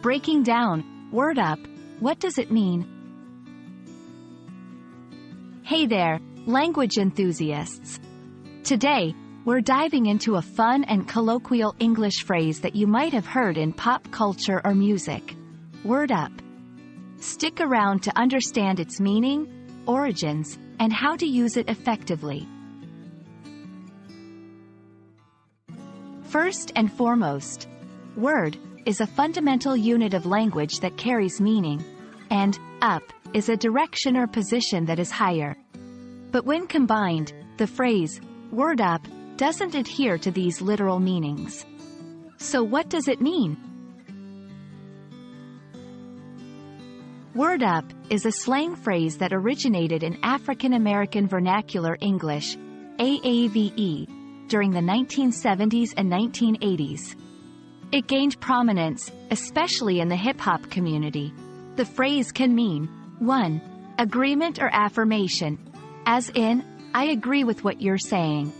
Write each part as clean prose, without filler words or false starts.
Breaking down, word up, what does it mean? Hey there, language enthusiasts. Today, we're diving into a fun and colloquial English phrase that you might have heard in pop culture or music. Word up. Stick around to understand its meaning, origins, and how to use it effectively. First and foremost, word is a fundamental unit of language that carries meaning, and up is a direction or position that is higher. But when combined, the phrase, word up, doesn't adhere to these literal meanings. So what does it mean? Word up is a slang phrase that originated in African American Vernacular English, AAVE, during the 1970s and 1980s. It gained prominence, especially in the hip-hop community. The phrase can mean 1. Agreement or affirmation, as in, I agree with what you're saying.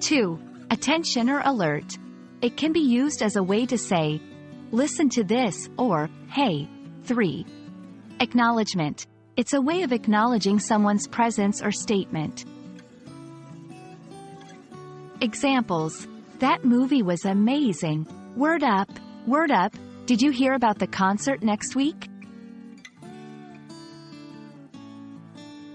2. Attention or alert. It can be used as a way to say, listen to this, or, hey. 3. Acknowledgement. It's a way of acknowledging someone's presence or statement. Examples. That movie was amazing. Word up, word up, did you hear about the concert next week?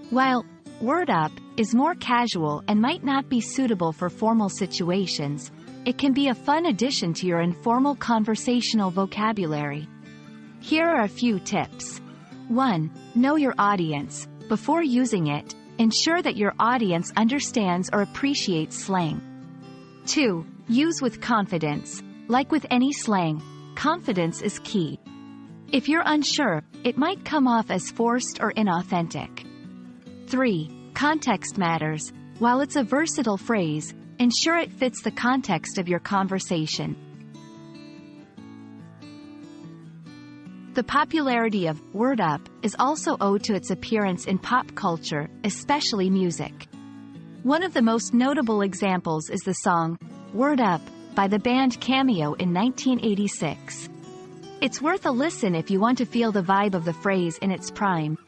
While word up is more casual and might not be suitable for formal situations, it can be a fun addition to your informal conversational vocabulary. Here are a few tips. 1. Know your audience. Before using it, ensure that your audience understands or appreciates slang. 2. Use with confidence. Like with any slang, confidence is key. If you're unsure, it might come off as forced or inauthentic. 3. Context matters. While it's a versatile phrase, ensure it fits the context of your conversation. The popularity of word up is also owed to its appearance in pop culture, especially music. One of the most notable examples is the song, Word Up, by the band Cameo in 1986. It's worth a listen if you want to feel the vibe of the phrase in its prime.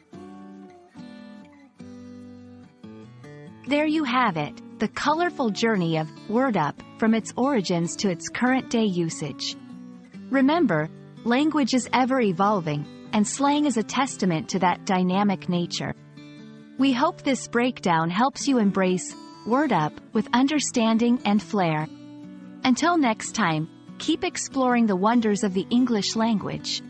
There you have it, the colorful journey of word up from its origins to its current-day usage. Remember, language is ever-evolving, and slang is a testament to that dynamic nature. We hope this breakdown helps you embrace word up with understanding and flair. Until next time, keep exploring the wonders of the English language.